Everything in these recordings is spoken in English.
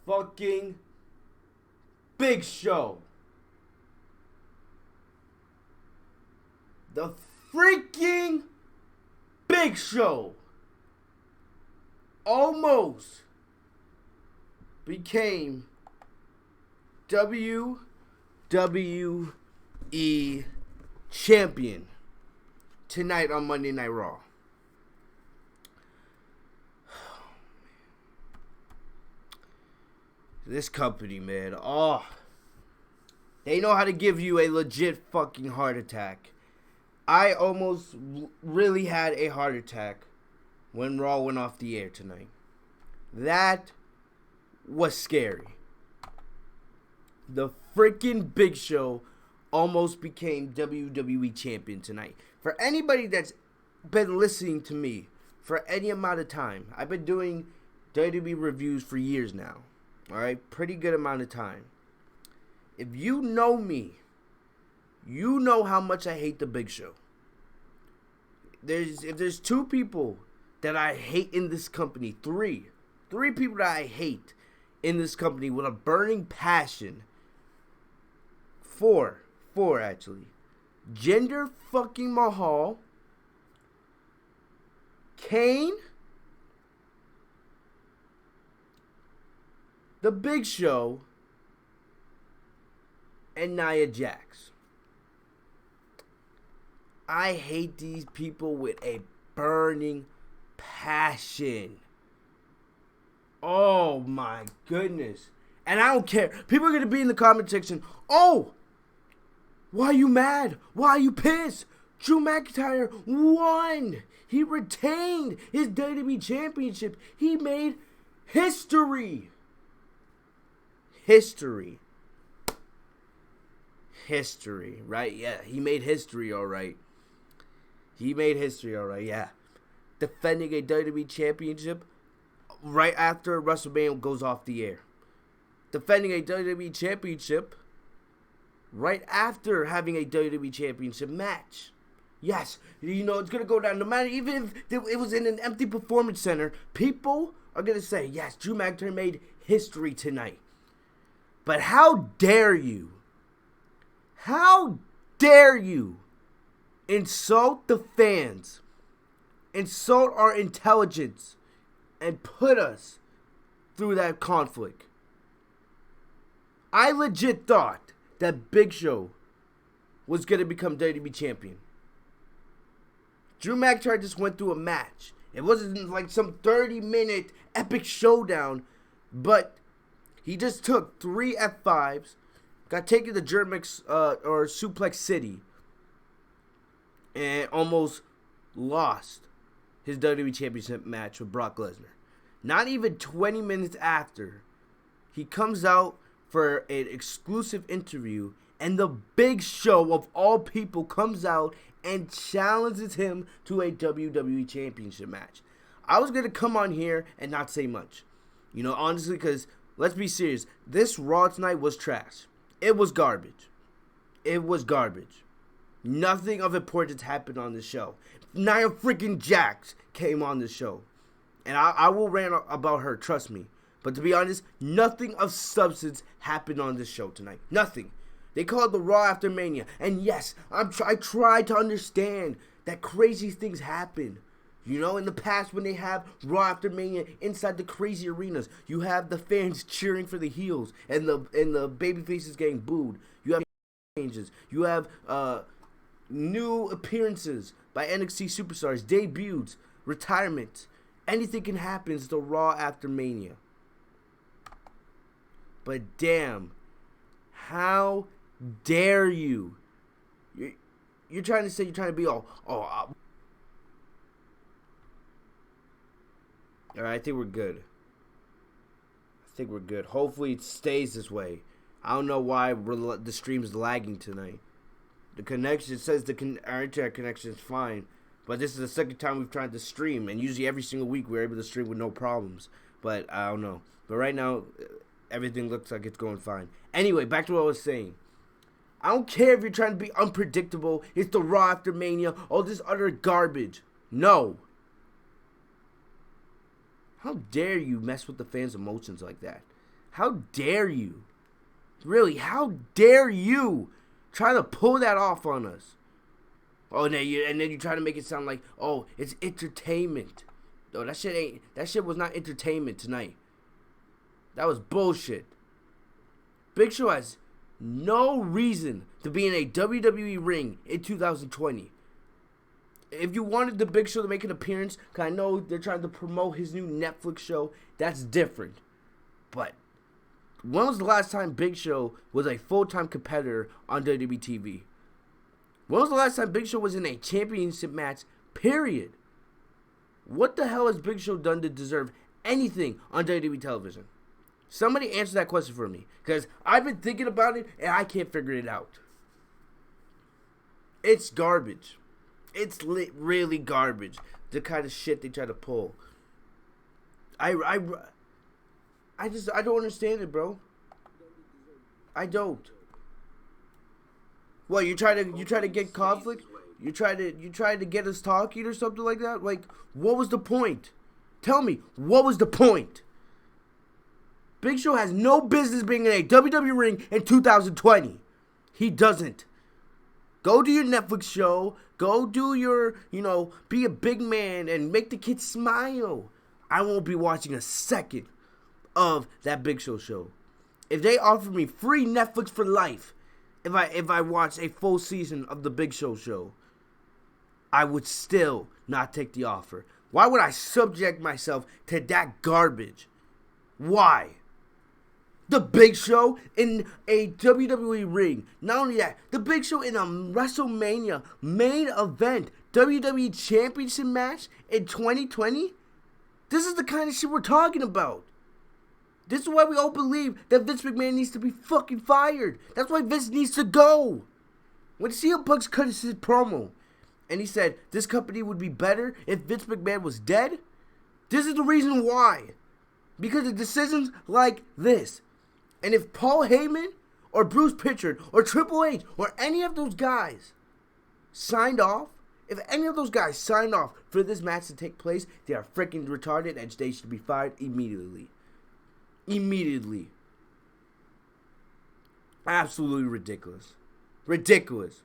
fucking Big Show. The freaking Big Show almost became WWE champion tonight on Monday Night Raw. This company, man, they know how to give you a legit fucking heart attack. I almost really had a heart attack when Raw went off the air tonight. That was scary. The freaking Big Show almost became WWE champion tonight. For anybody that's been listening to me for any amount of time, I've been doing WWE reviews for years now. Alright, pretty good amount of time. If you know me, you know how much I hate the Big Show. If there's two people that I hate in this company, three people that I hate in this company with a burning passion. Four actually. Jinder fucking Mahal, Kane, the Big Show, and Nia Jax. I hate these people with a burning passion. Oh my goodness. And I don't care. People are going to be in the comment section. Oh, why are you mad? Why are you pissed? Drew McIntyre won. He retained his WWE Championship. He made history. History, right? Yeah, he made history, all right. Yeah. Defending a WWE Championship right after WrestleMania goes off the air. Defending a WWE Championship right after having a WWE Championship match. Yes, it's going to go down. No matter, even if it was in an empty performance center, people are going to say, yes, Drew McIntyre made history tonight. But how dare you insult the fans, insult our intelligence, and put us through that conflict? I legit thought that Big Show was going to become WWE champion. Drew McIntyre just went through a match. It wasn't like some 30-minute epic showdown, but he just took 3 F5s, got taken to German or Suplex City, and almost lost his WWE Championship match with Brock Lesnar. Not even 20 minutes after, he comes out for an exclusive interview, and the Big Show of all people comes out and challenges him to a WWE Championship match. I was going to come on here and not say much. Honestly, because let's be serious. This Raw tonight was trash. It was garbage. Nothing of importance happened on the show. Nia freaking Jax came on the show. And I will rant about her, trust me. But to be honest, nothing of substance happened on this show tonight. Nothing. They call it the Raw After Mania. And yes, I try to understand that crazy things happen. In the past when they have Raw After Mania inside the crazy arenas, you have the fans cheering for the heels and the baby faces getting booed. You have changes. You have new appearances by NXT superstars, debuts, retirement. Anything can happen. It's the Raw After Mania. But damn, how dare you? You're trying to say you're trying to be all Alright, I think we're good. Hopefully it stays this way. I don't know why the stream's lagging tonight. The connection says our internet connection is fine, but this is the second time we've tried to stream, and usually every single week we're able to stream with no problems. But I don't know. But right now, everything looks like it's going fine. Anyway, back to what I was saying. I don't care if you're trying to be unpredictable. It's the Raw After Mania. All this other garbage. No. How dare you mess with the fans' emotions like that? How dare you? Really, how dare you try to pull that off on us? Oh, and then you try to make it sound like, oh, it's entertainment. No, that shit was not entertainment tonight. That was bullshit. Big Show has no reason to be in a WWE ring in 2020. If you wanted the Big Show to make an appearance, because I know they're trying to promote his new Netflix show, that's different. But when was the last time Big Show was a full-time competitor on WWE TV? When was the last time Big Show was in a championship match, period? What the hell has Big Show done to deserve anything on WWE television? Somebody answer that question for me, because I've been thinking about it and I can't figure it out. It's garbage. It's really garbage, the kind of shit they try to pull. I don't understand it, bro. I don't. What, you try to get conflict? You try to get us talking or something like that? Like, what was the point? Tell me, what was the point? Big Show has no business being in a WWE ring in 2020. He doesn't. Go do your Netflix show. Go do your, be a big man and make the kids smile. I won't be watching a second of that Big Show show. If they offer me free Netflix for life, if I watch a full season of the Big Show show, I would still not take the offer. Why would I subject myself to that garbage? Why? The Big Show in a WWE ring. Not only that, the Big Show in a WrestleMania main event WWE Championship match in 2020? This is the kind of shit we're talking about. This is why we all believe that Vince McMahon needs to be fucking fired. That's why Vince needs to go. When CM Punk's cut his promo and he said this company would be better if Vince McMahon was dead, this is the reason why. Because of decisions like this. And if Paul Heyman or Bruce Pritchard or Triple H or any of those guys signed off, if any of those guys signed off for this match to take place, they are freaking retarded and they should be fired immediately. Immediately. Absolutely ridiculous. Ridiculous.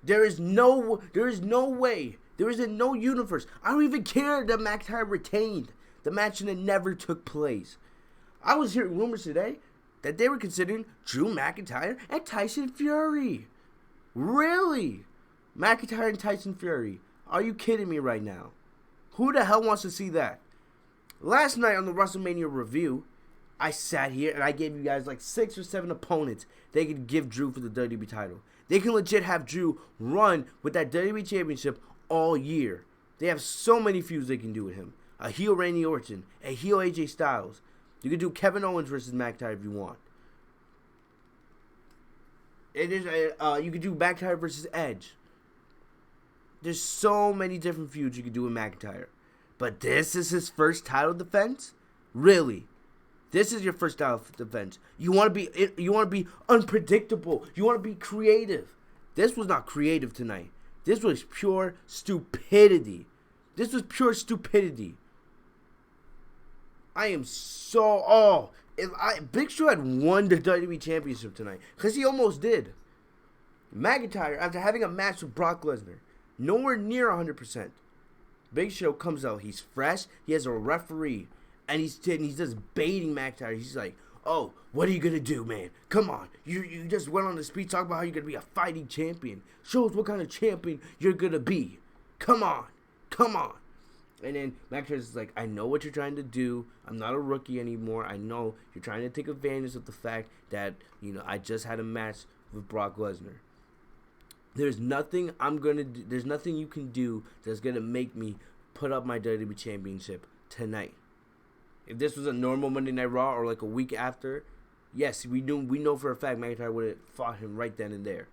There is no way. There is in no universe. I don't even care that McIntyre retained the match and it never took place. I was hearing rumors today that they were considering Drew McIntyre and Tyson Fury. Really? McIntyre and Tyson Fury. Are you kidding me right now? Who the hell wants to see that? Last night on the WrestleMania review, I sat here and I gave you guys like 6 or 7 opponents they could give Drew for the WWE title. They can legit have Drew run with that WWE Championship all year. They have so many feuds they can do with him. A heel Randy Orton, a heel AJ Styles. You can do Kevin Owens versus McIntyre if you want. You can do McIntyre versus Edge. There's so many different feuds you can do with McIntyre. But this is his first title defense? Really? This is your first title defense. You want to be unpredictable. You want to be creative. This was not creative tonight. This was pure stupidity. This was pure stupidity. I am so... Big Show had won the WWE Championship tonight. Because he almost did. McIntyre, after having a match with Brock Lesnar, nowhere near 100%. Big Show comes out. He's fresh. He has a referee. And he's just baiting McIntyre. He's like, oh, what are you going to do, man? Come on. You just went on the speech talking about how you're going to be a fighting champion. Show us what kind of champion you're going to be. Come on. Come on. And then McIntyre's like, I know what you're trying to do. I'm not a rookie anymore. I know you're trying to take advantage of the fact that, I just had a match with Brock Lesnar. There's nothing I'm going to do. There's nothing you can do that's going to make me put up my WWE Championship tonight. If this was a normal Monday Night Raw or like a week after, yes, we know for a fact McIntyre would have fought him right then and there.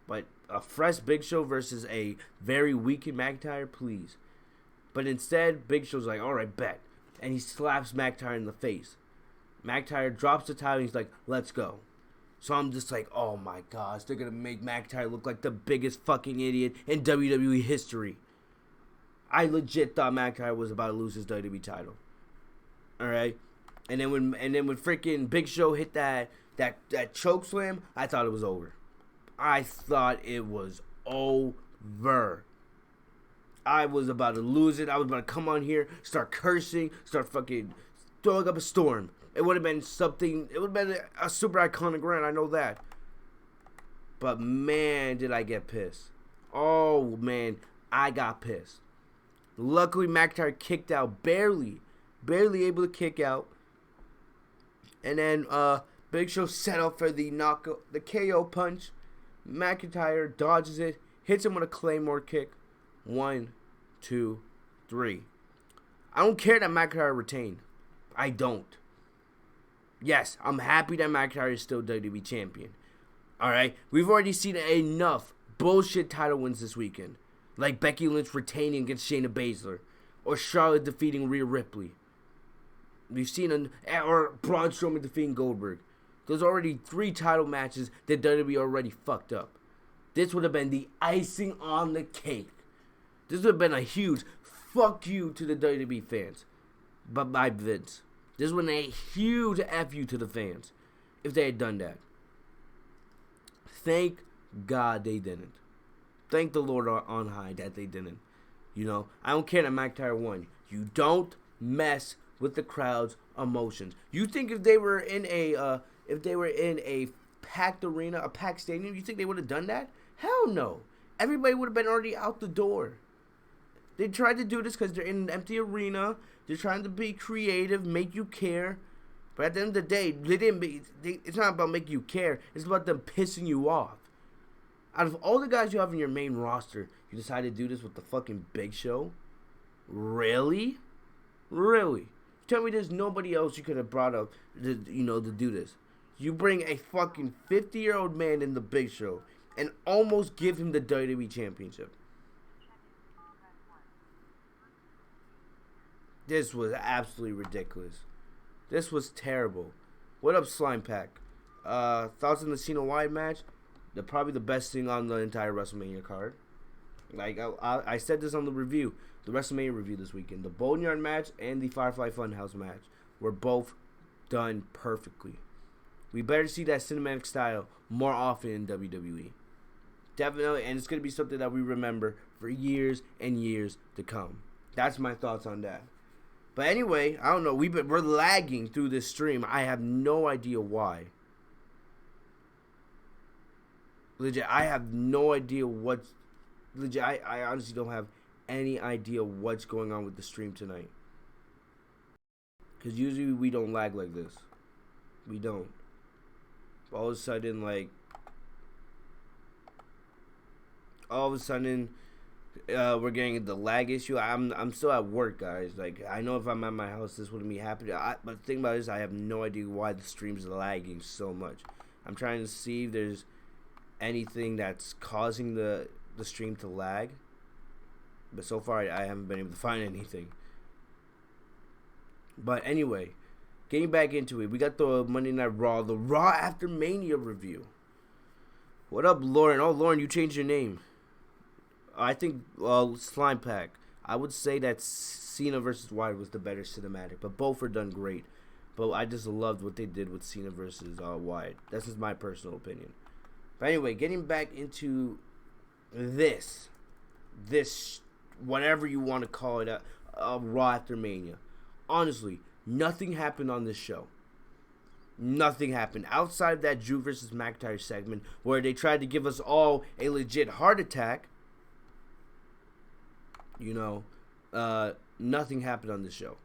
But a fresh Big Show versus a very weakened McIntyre, please. But instead, Big Show's like, all right, bet. And he slaps McIntyre in the face. McIntyre drops the title and he's like, let's go. So I'm just like, oh my gosh, they're going to make McIntyre look like the biggest fucking idiot in WWE history. I legit thought McIntyre was about to lose his WWE title. Alright? And then when freaking Big Show hit that choke slam, I thought it was over. I thought it was over. I was about to lose it. I was about to come on here, start cursing, start fucking throwing up a storm. It would have been something. It would have been a super iconic rant. I know that. But man, did I get pissed. Oh man, I got pissed. Luckily, McIntyre kicked out barely able to kick out. And then Big Show set up for the knockout, the KO punch. McIntyre dodges it, hits him with a Claymore kick. 1, 2, 3. I don't care that McIntyre retained. I don't. Yes, I'm happy that McIntyre is still WWE champion. Alright? We've already seen enough bullshit title wins this weekend. Like Becky Lynch retaining against Shayna Baszler. Or Charlotte defeating Rhea Ripley. We've seen or Braun Strowman defeating Goldberg. There's already 3 title matches that WWE already fucked up. This would have been the icing on the cake. This would have been a huge fuck you to the WWE fans. But by Vince. This would have been a huge F you to the fans if they had done that. Thank God they didn't. Thank the Lord on high that they didn't. You know, I don't care that McIntyre won. You don't mess with the crowd's emotions. You think if they were in a packed arena, a packed stadium, you think they would have done that? Hell no. Everybody would have been already out the door. They tried to do this because they're in an empty arena. They're trying to be creative, make you care. But at the end of the day, it's not about making you care. It's about them pissing you off. Out of all the guys you have in your main roster, you decided to do this with the fucking Big Show? Really? Really? Tell me there's nobody else you could have brought up to do this. You bring a fucking 50-year-old man in the Big Show and almost give him the WWE Championship. This was absolutely ridiculous. This was terrible. What up, Slime Pack? Thoughts on the Cena Wyatt match? They're probably the best thing on the entire WrestleMania card. Like, I said this on the review, the WrestleMania review this weekend. The Boneyard match and the Firefly Funhouse match were both done perfectly. We better see that cinematic style more often in WWE. Definitely, and it's going to be something that we remember for years and years to come. That's my thoughts on that. But anyway, I don't know. We're lagging through this stream. I have no idea why. Legit, I have no idea what's... Legit, I honestly don't have any idea what's going on with the stream tonight. Because usually we don't lag like this. We don't. All of a sudden, we're getting the lag issue. I'm still at work, guys. Like, I know if I'm at my house, this wouldn't be happening. But the thing about it is, I have no idea why the stream's lagging so much. I'm trying to see if there's anything that's causing the stream to lag. But so far, I haven't been able to find anything. But anyway, getting back into it, we got the Monday Night Raw, the Raw After Mania review. What up, Lauren? Oh, Lauren, you changed your name. I think, Slime Pack. I would say that Cena versus Wyatt was the better cinematic, but both are done great. But I just loved what they did with Cena versus Wyatt. That's just my personal opinion. But anyway, getting back into this, whatever you want to call it, a Raw After Mania. Honestly, nothing happened on this show. Nothing happened outside of that Drew versus McIntyre segment where they tried to give us all a legit heart attack. Nothing happened on this show.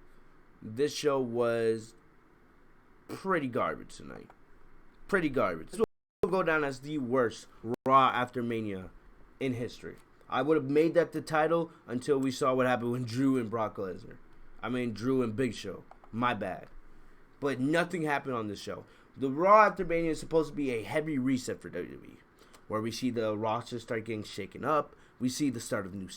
This show was pretty garbage tonight. Pretty garbage. This will go down as the worst Raw After Mania in history. I would have made that the title until we saw what happened with Drew and Brock Lesnar. Drew and Big Show. My bad. But nothing happened on this show. The Raw After Mania is supposed to be a heavy reset for WWE, where we see the roster start getting shaken up. We see the start of new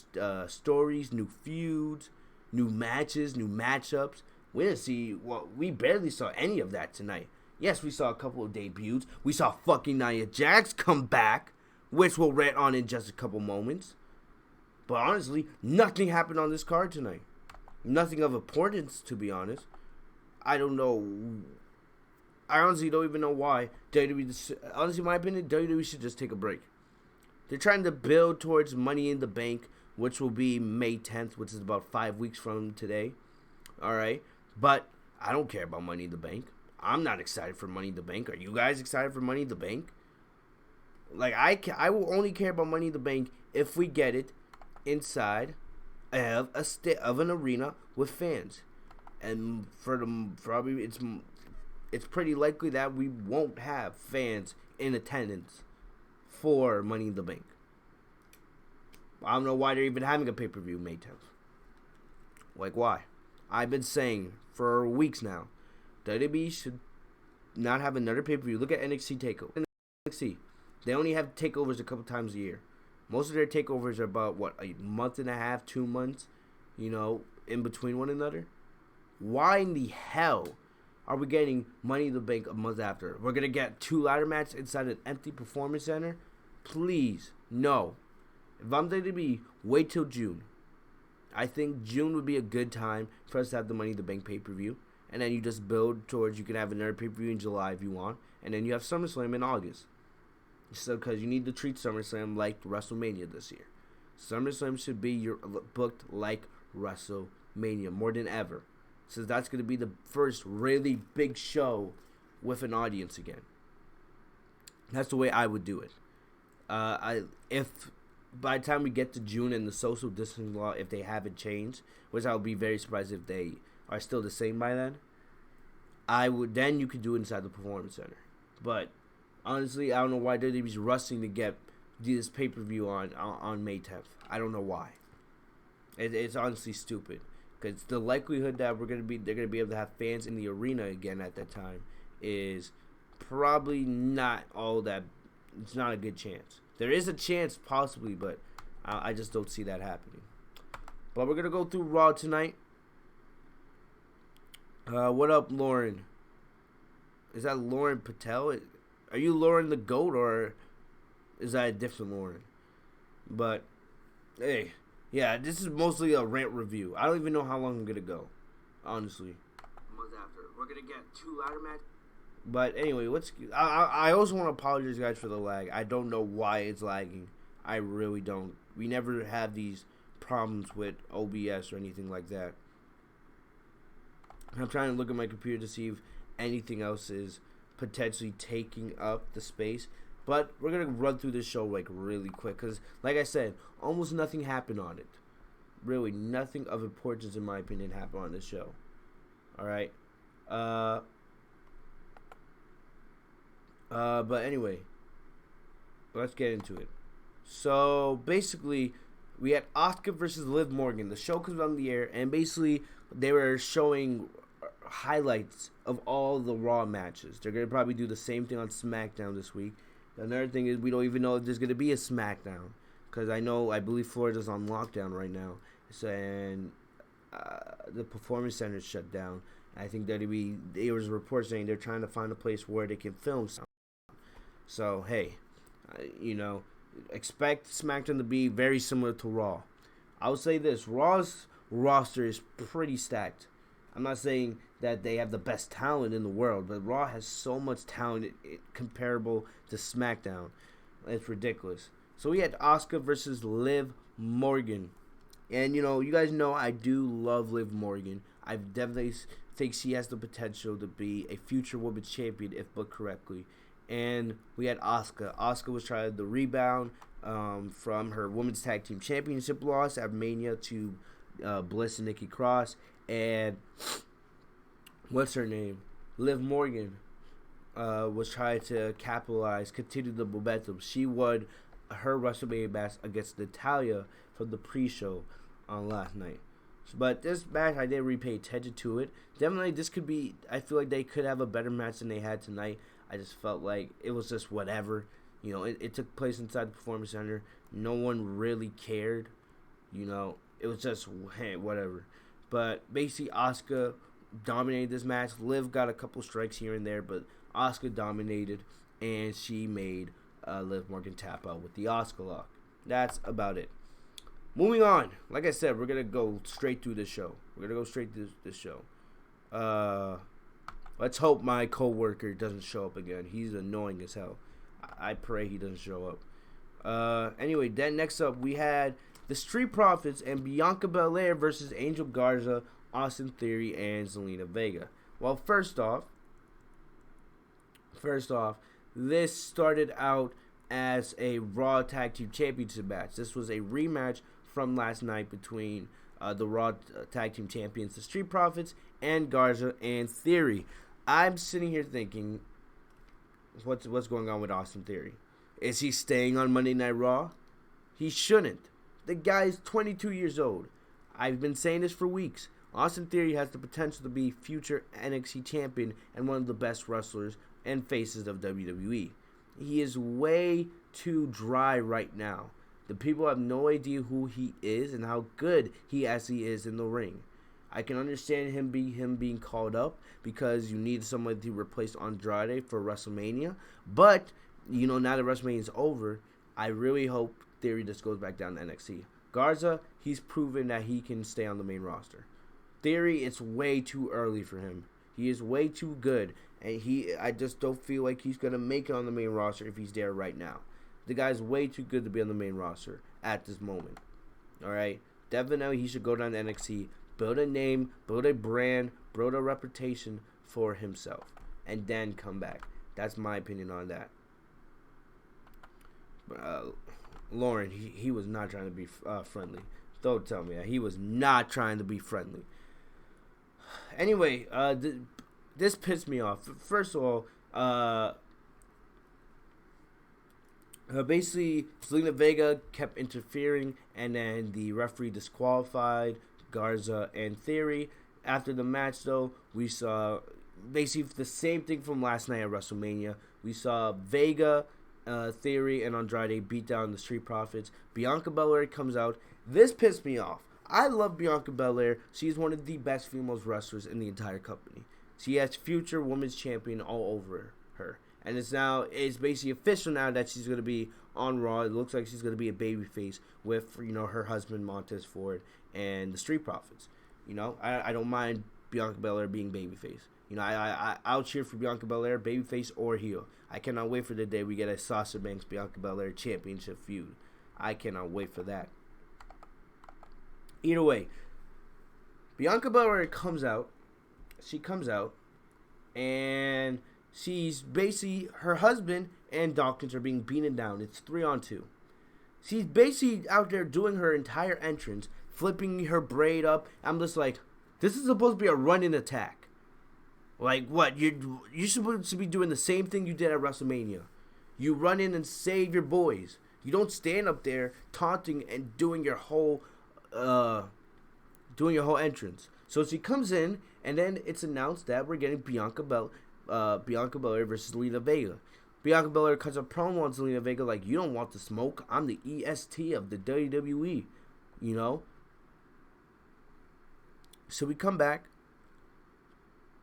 stories, new feuds, new matches, new matchups. We barely saw any of that tonight. Yes, we saw a couple of debuts. We saw fucking Nia Jax come back, which we'll rant on in just a couple moments. But honestly, nothing happened on this card tonight. Nothing of importance, to be honest. I don't know. I honestly don't even know why WWE. Honestly, in my opinion, WWE should just take a break. They're trying to build towards Money in the Bank, which will be May 10th, which is about 5 weeks from today. All right, but I don't care about Money in the Bank. I'm not excited for Money in the Bank. Are you guys excited for Money in the Bank? Like I will only care about Money in the Bank if we get it inside of of an arena with fans, and for the probably it's pretty likely that we won't have fans in attendance for Money in the Bank. I don't know why they're even having a pay-per-view May 10th. Like, why? I've been saying for weeks now, WWE should not have another pay-per-view. Look at NXT TakeOver. NXT, they only have takeovers a couple times a year. Most of their takeovers are about, what, a month and a half, 2 months, in between one another. Why in the hell are we getting Money in the Bank a month after? We're going to get 2 ladder matches inside an empty performance center? Please, no. If I'm WWE, wait till June. I think June would be a good time for us to have the Money in the Bank pay-per-view. And then you just build towards, you can have another pay-per-view in July if you want. And then you have SummerSlam in August. So, because you need to treat SummerSlam like WrestleMania this year. SummerSlam should be booked like WrestleMania more than ever. Since that's going to be the first really big show with an audience again. That's the way I would do it. If by the time we get to June and the social distancing law, if they haven't changed, which I would be very surprised if they are still the same by then, then you could do it inside the Performance Center. But honestly, I don't know why WWE's rushing to get this pay-per-view on May 10th. I don't know why. It's honestly stupid. Because the likelihood that they're gonna be able to have fans in the arena again at that time is probably not all that. It's not a good chance. There is a chance possibly, but I just don't see that happening. But we're gonna go through Raw tonight. What up, Lauren? Is that Lauren Patel? Are you Lauren the GOAT, or is that a different Lauren? But hey. Yeah, this is mostly a rant review. I don't even know how long I'm going to go, honestly. A month after. We're going to get 2 ladder matches. But anyway, I also want to apologize, guys, for the lag. I don't know why it's lagging. I really don't. We never have these problems with OBS or anything like that. I'm trying to look at my computer to see if anything else is potentially taking up the space. But we're going to run through this show like really quick because, like I said, almost nothing happened on it. Really, nothing of importance, in my opinion, happened on this show. All right? But anyway, let's get into it. So, basically, we had Asuka versus Liv Morgan. The show comes on the air, and basically, they were showing highlights of all the Raw matches. They're going to probably do the same thing on SmackDown this week. Another thing is we don't even know if there's going to be a SmackDown. Because I believe Florida's on lockdown right now. So, and the Performance Center is shut down. I think there was a report saying they're trying to find a place where they can film something. So, hey, expect SmackDown to be very similar to Raw. I would say this. Raw's roster is pretty stacked. I'm not saying that they have the best talent in the world, but Raw has so much talent comparable to SmackDown. It's ridiculous. So we had Asuka versus Liv Morgan. And, you guys know I do love Liv Morgan. I definitely think she has the potential to be a future women's champion if booked correctly. And we had Asuka. Asuka was trying to rebound from her women's tag team championship loss at Mania to Bliss and Nikki Cross. And what's her name? Liv Morgan was trying to continue the momentum. She won her WrestleMania match against Natalya from the pre-show on last night. But this match, I didn't really pay attention to it. Definitely, this could be, I feel like they could have a better match than they had tonight. I just felt like it was just whatever. It took place inside the Performance Center. No one really cared. It was just, hey, whatever. But basically, Asuka dominated this match. Liv got a couple strikes here and there, but Asuka dominated, and she made Liv Morgan tap out with the Asuka lock. That's about it. Moving on. Like I said, we're going to go straight through this show. Let's hope my coworker doesn't show up again. He's annoying as hell. I pray he doesn't show up. Anyway, then next up we had the Street Profits and Bianca Belair versus Angel Garza, Austin Theory, and Zelina Vega. Well, first off, this started out as a Raw Tag Team Championship match. This was a rematch from last night between the Raw Tag Team Champions, the Street Profits, and Garza and Theory. I'm sitting here thinking, what's going on with Austin Theory? Is he staying on Monday Night Raw? He shouldn't. The guy's 22 years old. I've been saying this for weeks. Austin Theory has the potential to be future NXT champion and one of the best wrestlers and faces of WWE. He is way too dry right now. The people have no idea who he is and how good he actually is in the ring. I can understand him being called up because you need somebody to replace Andrade for WrestleMania. But, now that WrestleMania is over, I really hope Theory just goes back down to NXT. Garza, he's proven that he can stay on the main roster. Theory, it's way too early for him. He is way too good. And I just don't feel like he's going to make it on the main roster if he's there right now. The guy's way too good to be on the main roster at this moment. Alright? Definitely he should go down to NXT, build a name, build a brand, build a reputation for himself, and then come back. That's my opinion on that. Lauren, he was not trying to be friendly. Don't tell me that. He was not trying to be friendly. Anyway, this pissed me off. First of all, basically, Zelina Vega kept interfering, and then the referee disqualified Garza and Theory. After the match, though, we saw basically the same thing from last night at WrestleMania. We saw Vega, Theory, and Andrade beat down the Street Profits. Bianca Belair comes out. This pissed me off. I love Bianca Belair. She's one of the best female wrestlers in the entire company. She has future women's champion all over her. And it's basically official now that she's going to be on Raw. It looks like she's going to be a babyface with, her husband, Montez Ford, and the Street Profits. I don't mind Bianca Belair being babyface. I'll cheer for Bianca Belair, babyface or heel. I cannot wait for the day we get a Sasha Banks Bianca Belair championship feud. I cannot wait for that. Either way, Bianca Belair comes out. She comes out, and she's basically, her husband and Dawkins are being beaten down. It's 3-on-2. She's basically out there doing her entire entrance, flipping her braid up. I'm just like, this is supposed to be a running attack. Like, what? You're supposed to be doing the same thing you did at WrestleMania. You run in and save your boys. You don't stand up there taunting and doing your whole entrance. So she comes in, and then it's announced that we're getting Bianca Belair versus Zelina Vega. Bianca Belair cuts a promo on Zelina Vega like, you don't want the smoke. I'm the EST of the WWE. So we come back.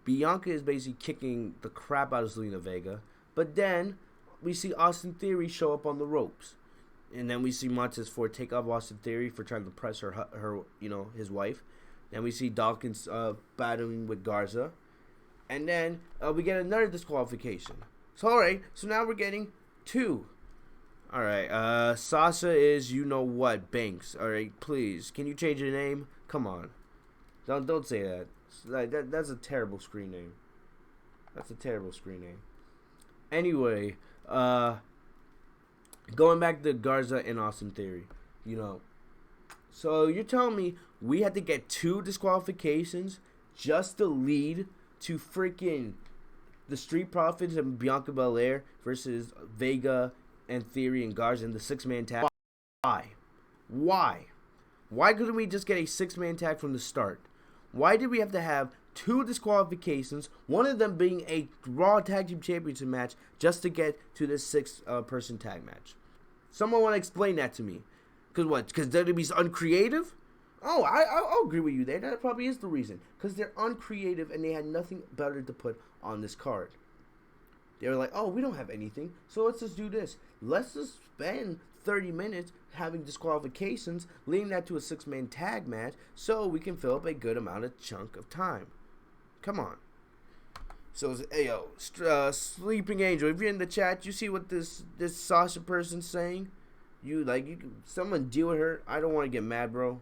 Bianca is basically kicking the crap out of Zelina Vega. But then we see Austin Theory show up on the ropes. And then we see Montez Ford take off Austin Theory for trying to press her his wife. Then we see Dawkins battling with Garza. And then we get another disqualification. So, alright. So now we're getting 2. Alright. Sasha is Banks. Alright. Please. Can you change your name? Come on. Don't say that. That's a terrible screen name. Anyway. Going back to Garza and Austin Theory. So you're telling me we had to get 2 disqualifications just to lead to freaking the Street Profits and Bianca Belair versus Vega and Theory and Garza in the 6-man tag? Why? Why couldn't we just get a 6-man tag from the start? Why did we have to have 2 disqualifications, one of them being a Raw Tag Team Championship match, just to get to this 6-person tag match? Someone want to explain that to me. Because what? Because WWE's uncreative? Oh, I'll agree with you there. That probably is the reason. Because they're uncreative and they had nothing better to put on this card. They were like, oh, we don't have anything, so let's just do this. Let's just spend 30 minutes having disqualifications, leading that to a 6-man tag match, so we can fill up a good chunk of time. Come on. So, hey, yo, Sleeping Angel, if you're in the chat, you see what this Sasha person's saying? Someone deal with her. I don't want to get mad, bro.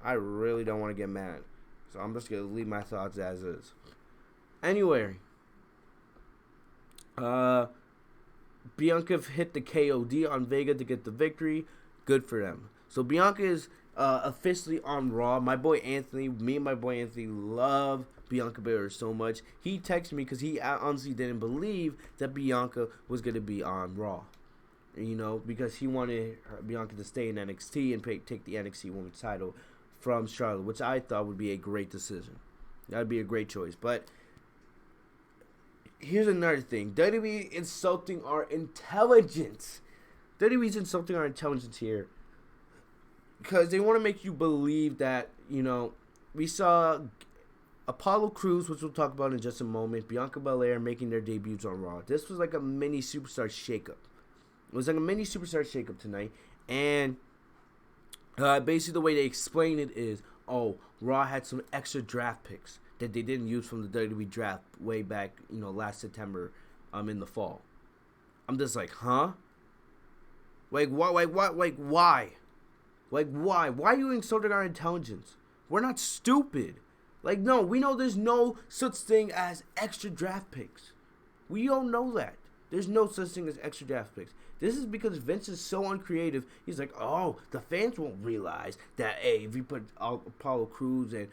I really don't want to get mad. So I'm just going to leave my thoughts as is. Anyway, Bianca hit the KOD on Vega to get the victory. Good for them. So Bianca is officially on Raw. Me and my boy Anthony love Bianca Belair so much. He texted me because he honestly didn't believe that Bianca was going to be on Raw. You know, because he wanted Bianca to stay in NXT and take the NXT Women's title from Charlotte, which I thought would be a great decision. That would be a great choice. But here's another thing. WWE insulting our intelligence. WWE's insulting our intelligence here because they want to make you believe that, you know, we saw Apollo Crews, which we'll talk about in just a moment, Bianca Belair making their debuts on Raw. This was like a mini superstar shakeup. It was like a mini superstar shakeup tonight, and basically the way they explain it is, Raw had some extra draft picks that they didn't use from the WWE draft way back, you know, last September, in the fall. I'm just like, huh? Like, what? Like, why? Like, why? Why are you insulting our intelligence? We're not stupid. Like, no, we know there's no such thing as extra draft picks. We don't know that. There's no such thing as extra draft picks. This is because Vince is so uncreative. He's like, the fans won't realize that, hey, if we put Apollo Crews and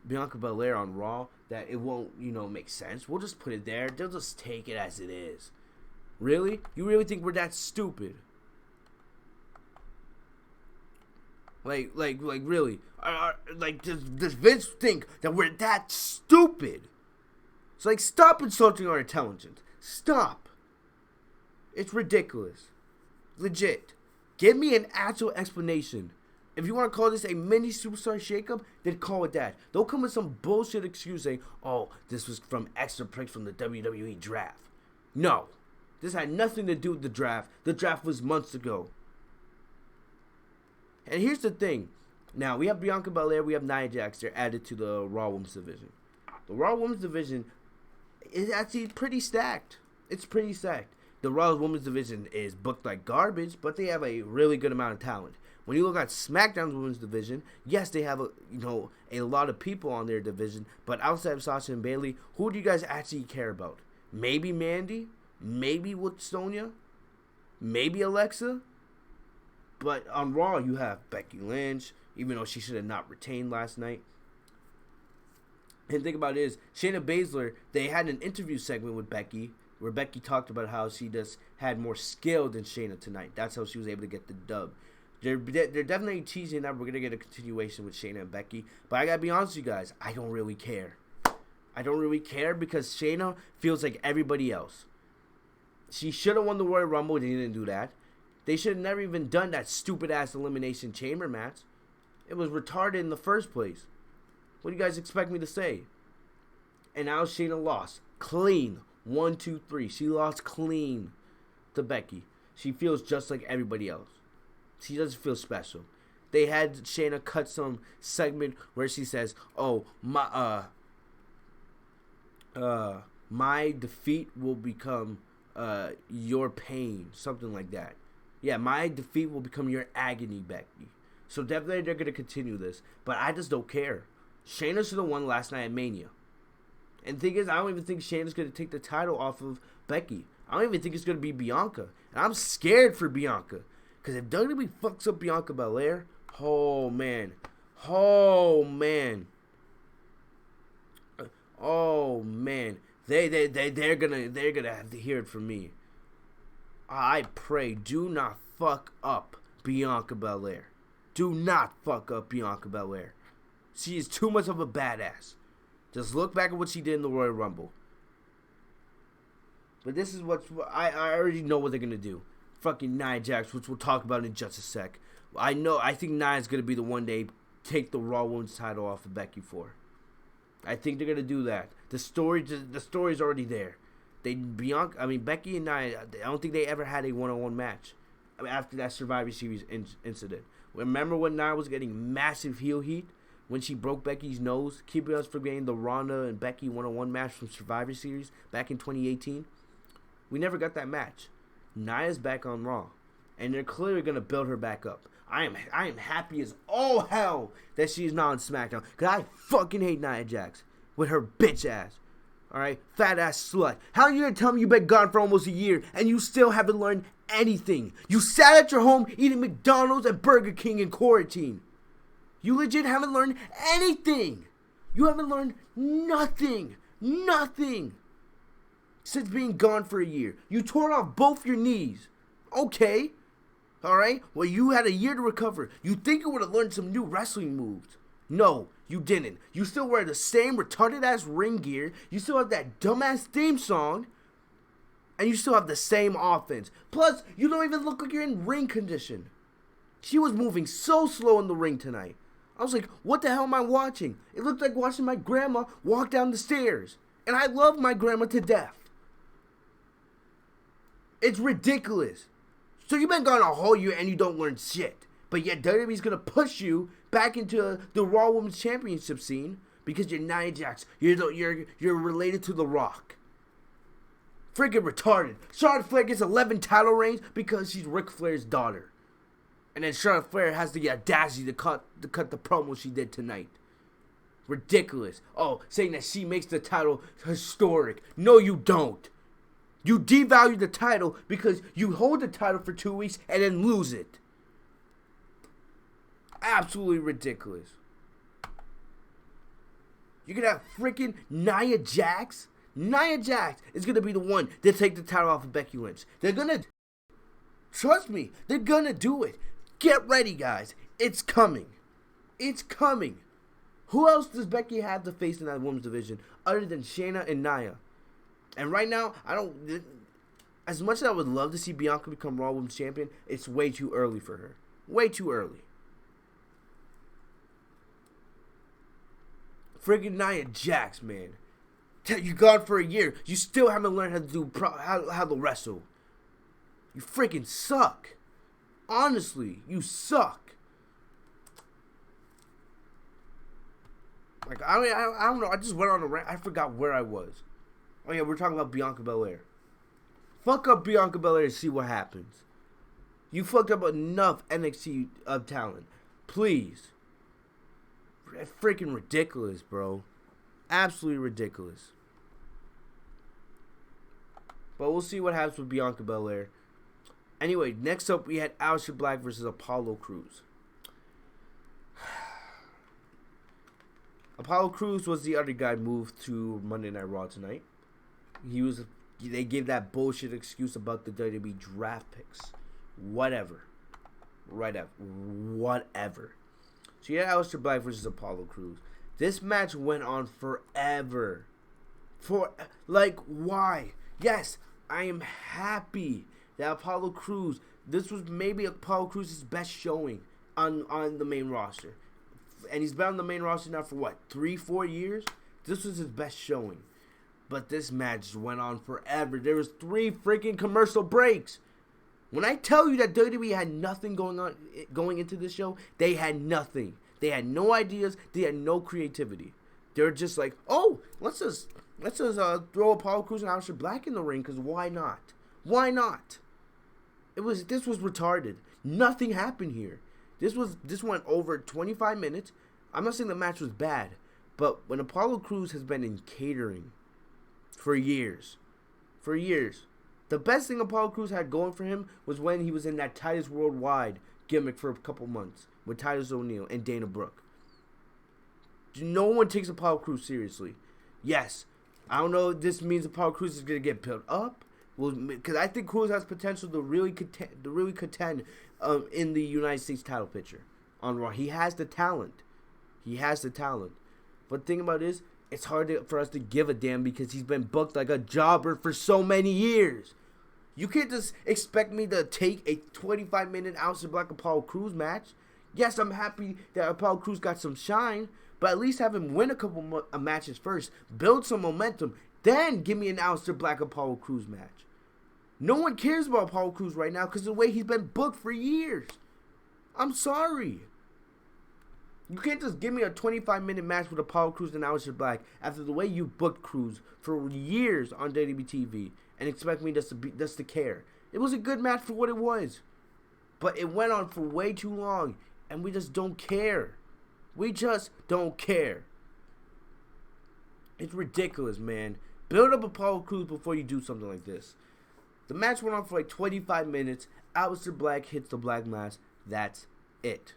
Bianca Belair on Raw, that it won't, you know, make sense. We'll just put it there. They'll just take it as it is. Really? You really think we're that stupid? Like, really? Does Vince think that we're that stupid? It's like, stop insulting our intelligence. Stop. It's ridiculous. Legit. Give me an actual explanation. If you want to call this a mini superstar shakeup, then call it that. Don't come with some bullshit excuse saying, this was from extra picks from the WWE draft. No. This had nothing to do with the draft. The draft was months ago. And here's the thing. Now, we have Bianca Belair, we have Nia Jax. They're added to the Raw Women's Division. The Raw Women's Division is actually pretty stacked. It's pretty stacked. The Raw Women's Division is booked like garbage, but they have a really good amount of talent. When you look at SmackDown's Women's Division, yes, they have a lot of people on their division, but outside of Sasha and Bayley, who do you guys actually care about? Maybe Mandy? Maybe with Sonya? Maybe Alexa? But on Raw, you have Becky Lynch, even though she should have not retained last night. And the thing about it is, Shayna Baszler, they had an interview segment with Becky, where Becky talked about how she just had more skill than Shayna tonight. That's how she was able to get the dub. They're definitely teasing that we're going to get a continuation with Shayna and Becky. But I got to be honest with you guys, I don't really care. I don't really care because Shayna feels like everybody else. She should have won the Royal Rumble. They didn't do that. They should have never even done that stupid-ass Elimination Chamber match. It was retarded in the first place. What do you guys expect me to say? And now Shayna lost. Clean. 1, 2, 3. She lost clean to Becky. She feels just like everybody else. She doesn't feel special. They had Shayna cut some segment where she says, my defeat will become your pain. Something like that. Yeah, my defeat will become your agony, Becky. So definitely they're going to continue this. But I just don't care. Shayna should have won last night at Mania. And the thing is, I don't even think Shayna's going to take the title off of Becky. I don't even think it's going to be Bianca. And I'm scared for Bianca. Because if WWE fucks up Bianca Belair, oh man. Oh man. Oh man. They're gonna have to hear it from me. I pray, do not fuck up Bianca Belair. Do not fuck up Bianca Belair. She is too much of a badass. Just look back at what she did in the Royal Rumble. But this is what I already know what they're gonna do. Fucking Nia Jax, which we'll talk about in just a sec. I think Nia's gonna be the one they take the Raw Women's title off of Becky for. I think they're gonna do that. The story's already there. Becky and Nia, I don't think they ever had a one-on-one match after that Survivor Series incident. Remember when Nia was getting massive heel heat when she broke Becky's nose, keeping us from getting the Ronda and Becky one-on-one match from Survivor Series back in 2018. We never got that match. Nia's back on Raw, and they're clearly gonna build her back up. I am happy as all hell that she's not on SmackDown, cause I fucking hate Nia Jax with her bitch ass. Alright, fat ass slut. How are you gonna tell me you've been gone for almost a year and you still haven't learned anything? You sat at your home eating McDonald's and Burger King in quarantine. You legit haven't learned anything. You haven't learned nothing. Nothing. Since being gone for a year. You tore off both your knees. Okay. Alright? Well, you had a year to recover. You think you would have learned some new wrestling moves. No, you didn't. You still wear the same retarded ass ring gear. You still have that dumbass theme song. And you still have the same offense. Plus, you don't even look like you're in ring condition. She was moving so slow in the ring tonight. I was like, what the hell am I watching? It looked like watching my grandma walk down the stairs. And I love my grandma to death. It's ridiculous. So you've been gone a whole year and you don't learn shit. But yet WWE's going to push you back into the Raw Women's Championship scene because you're Nia Jax. You're related to The Rock. Freaking retarded. Charlotte Flair gets 11 title reigns because she's Ric Flair's daughter. And then Charlotte Flair has the audacity to cut the promo she did tonight. Ridiculous. Oh, saying that she makes the title historic. No, you don't. You devalue the title because you hold the title for 2 weeks and then lose it. Absolutely ridiculous. You could have freaking Nia Jax. Nia Jax is going to be the one to take the title off of Becky Lynch. They're going to... Trust me, they're going to do it. Get ready, guys. It's coming. It's coming. Who else does Becky have to face in that women's division other than Shayna and Nia? And right now, I don't... As much as I would love to see Bianca become Raw Women's Champion, it's way too early for her. Way too early. Friggin' Nia Jax, man. You're gone for a year. You still haven't learned how to do how to wrestle. You freaking suck. Honestly, you suck. Like, I mean, I don't know. I just went on a rant. I forgot where I was. Oh, yeah, we're talking about Bianca Belair. Fuck up Bianca Belair and see what happens. You fucked up enough NXT talent. Please. It's freaking ridiculous, bro. Absolutely ridiculous. But we'll see what happens with Bianca Belair. Anyway, next up we had Aleister Black versus Apollo Crews. Apollo Crews was the other guy moved to Monday Night Raw tonight. They gave that bullshit excuse about the WWE draft picks. Whatever. Whatever. So you had Aleister Black versus Apollo Crews. This match went on forever. Why? Yes, I am happy that Apollo Crews, this was maybe Apollo Crews' best showing on the main roster. And he's been on the main roster now for what, 3-4 years? This was his best showing. But this match went on forever. There was 3 freaking commercial breaks. When I tell you that WWE had nothing going into this show, they had nothing. They had no ideas. They had no creativity. They were just like, oh, let's just throw Apollo Crews and Aleister Black in the ring because why not? Why not? This was retarded. Nothing happened here. This went over 25 minutes. I'm not saying the match was bad, but when Apollo Crews has been in catering for years, the best thing Apollo Crews had going for him was when he was in that Titus Worldwide gimmick for a couple months with Titus O'Neil and Dana Brooke. No one takes Apollo Crews seriously. Yes, I don't know if this means Apollo Crews is going to get built up. Well, because I think Crews has potential to really contend in the United States title picture on Raw. He has the talent. But the thing about it is, it's hard for us to give a damn because he's been booked like a jobber for so many years. You can't just expect me to take a 25-minute Aleister Black Apollo Crews match. Yes, I'm happy that Apollo Crews got some shine, but at least have him win a couple matches first, build some momentum, then give me an Aleister Black Apollo Crews match. No one cares about Apollo Crews right now because of the way he's been booked for years. I'm sorry. You can't just give me a 25-minute match with Apollo Crews and Aleister Black after the way you booked Crews for years on WWE and expect me just to care. It was a good match for what it was. But it went on for way too long, and we just don't care. We just don't care. It's ridiculous, man. Build up Apollo Crews before you do something like this. The match went on for like 25 minutes. Aleister Black hits the Black Mass. That's it.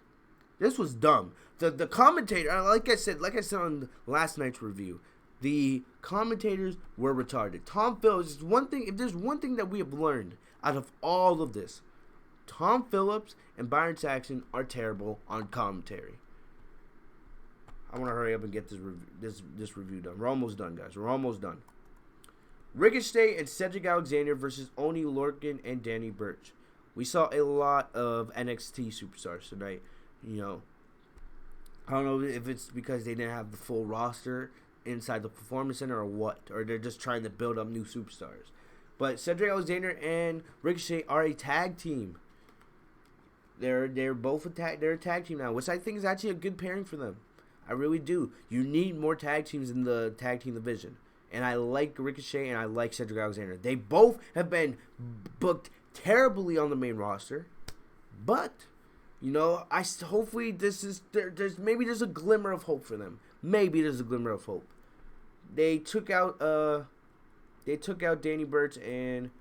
This was dumb. The commentator, like I said on last night's review, the commentators were retarded. Tom Phillips is one thing. If there's one thing that we have learned out of all of this, Tom Phillips and Byron Saxton are terrible on commentary. I want to hurry up and get this review done. We're almost done, guys. We're almost done. Ricochet and Cedric Alexander versus Oney Lorcan and Danny Burch. We saw a lot of NXT superstars tonight. You know, I don't know if it's because they didn't have the full roster inside the Performance Center or what. Or they're just trying to build up new superstars. But Cedric Alexander and Ricochet are a tag team. They're both they're a tag team now, which I think is actually a good pairing for them. I really do. You need more tag teams in the tag team division. And I like Ricochet and I like Cedric Alexander. They both have been booked terribly on the main roster. But, you know, hopefully there's a glimmer of hope for them. Maybe there's a glimmer of hope. They took out Danny Burch and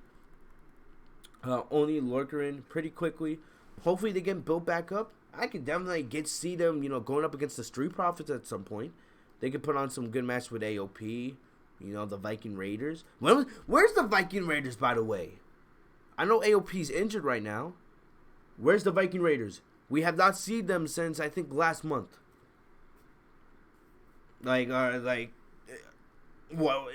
Oney Lorcan pretty quickly. Hopefully they get built back up. I could definitely see them, you know, going up against the Street Profits at some point. They could put on some good match with AOP, you know, the Viking Raiders. Where's the Viking Raiders, by the way? I know AOP's injured right now. Where's the Viking Raiders? We have not seen them since, I think, last month. Well,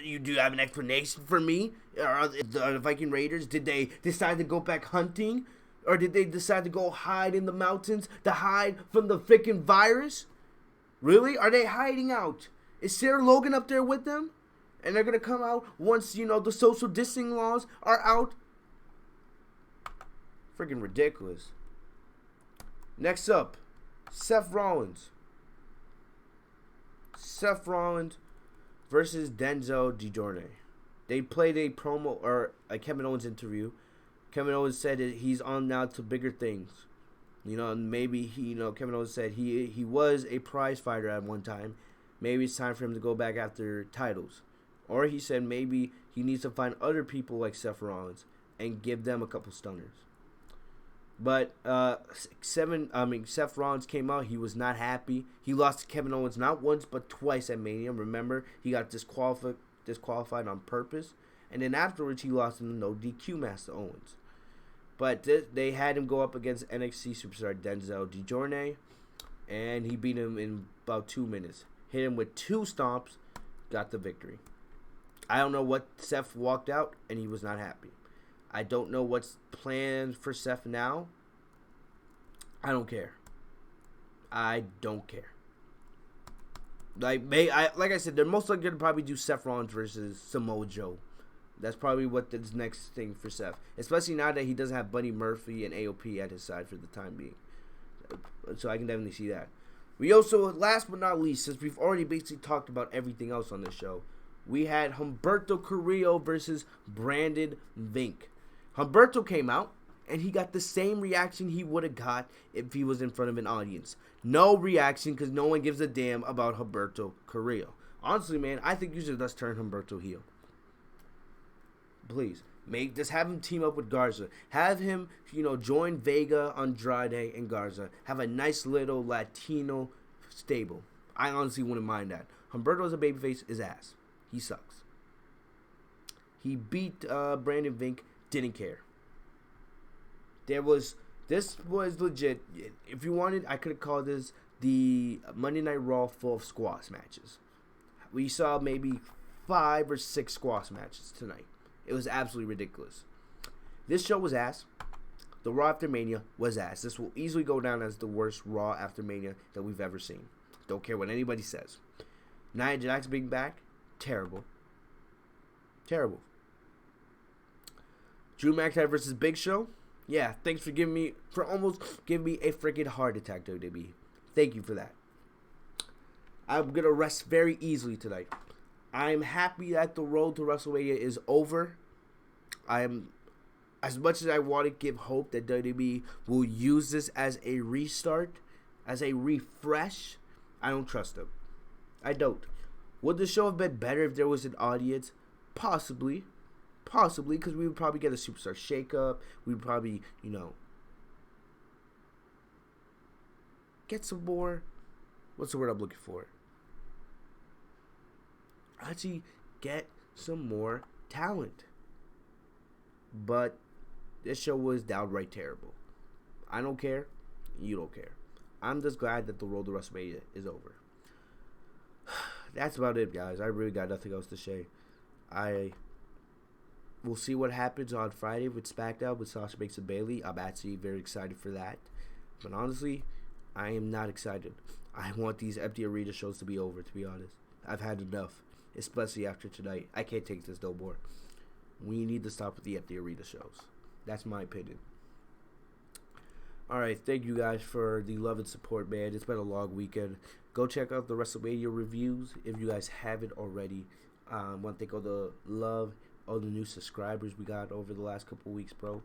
you do have an explanation for me? Are the Viking Raiders, did they decide to go back hunting? Or did they decide to go hide in the mountains to hide from the freaking virus? Really? Are they hiding out? Is Sarah Logan up there with them? And they're going to come out once, you know, the social distancing laws are out? Freaking ridiculous. Next up, Seth Rollins. Seth Rollins versus Denzel DeJournay. They played a promo or a Kevin Owens interview. Kevin Owens said that he's on now to bigger things. You know, maybe Kevin Owens said he was a prize fighter at one time. Maybe it's time for him to go back after titles. Or he said maybe he needs to find other people like Seth Rollins and give them a couple stunners. But Seth Rollins came out. He was not happy. He lost to Kevin Owens not once but twice at Mania. Remember, he got disqualified on purpose. And then afterwards, he lost in the no DQ match to Owens. But they had him go up against NXT superstar Denzel DeJournay. And he beat him in about 2 minutes. Hit him with 2 stomps. Got the victory. I don't know what Seth walked out, and he was not happy. I don't know what's planned for Seth now. I don't care. I don't care. Like I said, they're most likely going to probably do Seth Rollins versus Samoa Joe. That's probably what the next thing for Seth. Especially now that he doesn't have Buddy Murphy and AOP at his side for the time being. So I can definitely see that. We also, last but not least, since we've already basically talked about everything else on this show, we had Humberto Carrillo versus Brandon Vink. Humberto came out, and he got the same reaction he would have got if he was in front of an audience. No reaction, because no one gives a damn about Humberto Carrillo. Honestly, man, I think you should just turn Humberto heel. Please. Just have him team up with Garza. Have him, join Vega, Andrade, and Garza. Have a nice little Latino stable. I honestly wouldn't mind that. Humberto as a babyface is ass. He sucks. He beat Brandon Vink. Didn't care. This was legit. If you wanted, I could have called this the Monday Night Raw full of squash matches. We saw maybe 5 or 6 squash matches tonight. It was absolutely ridiculous. This show was ass. The Raw After Mania was ass. This will easily go down as the worst Raw After Mania that we've ever seen. Don't care what anybody says. Nia Jax being back, terrible. Terrible. Drew McIntyre versus Big Show. Yeah, thanks for almost giving me a freaking heart attack, WWE. Thank you for that. I'm going to rest very easily tonight. I'm happy that the road to WrestleMania is over. I am, as much as I want to give hope that WWE will use this as a restart, as a refresh, I don't trust them. I don't. Would the show have been better if there was an audience? Possibly. Possibly, because we would probably get a superstar shakeup. We would probably, get some more. What's the word I'm looking for? Actually, get some more talent. But this show was downright terrible. I don't care. You don't care. I'm just glad that the road to WrestleMania is over. That's about it, guys. I really got nothing else to say. We'll see what happens on Friday with SmackDown with Sasha Banks and Bayley. I'm actually very excited for that. But honestly, I am not excited. I want these empty arena shows to be over, to be honest. I've had enough, especially after tonight. I can't take this no more. We need to stop with the empty arena shows. That's my opinion. Alright, thank you guys for the love and support, man. It's been a long weekend. Go check out the WrestleMania reviews if you guys haven't already. I want to thank all the love, all the new subscribers we got over the last couple weeks, bro.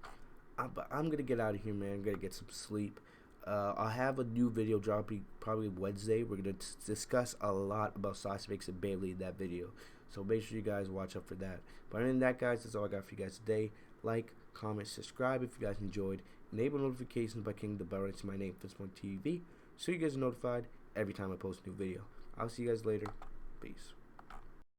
I'm going to get out of here, man. I'm going to get some sleep. I'll have a new video dropping probably Wednesday. We're going to discuss a lot about Sasha Banks and Bayley in that video. So make sure you guys watch out for that. But other than that, guys, that's all I got for you guys today. Like, comment, subscribe if you guys enjoyed. Enable notifications by clicking the bell right to my name, FitzPointTV, so you guys are notified every time I post a new video. I'll see you guys later. Peace.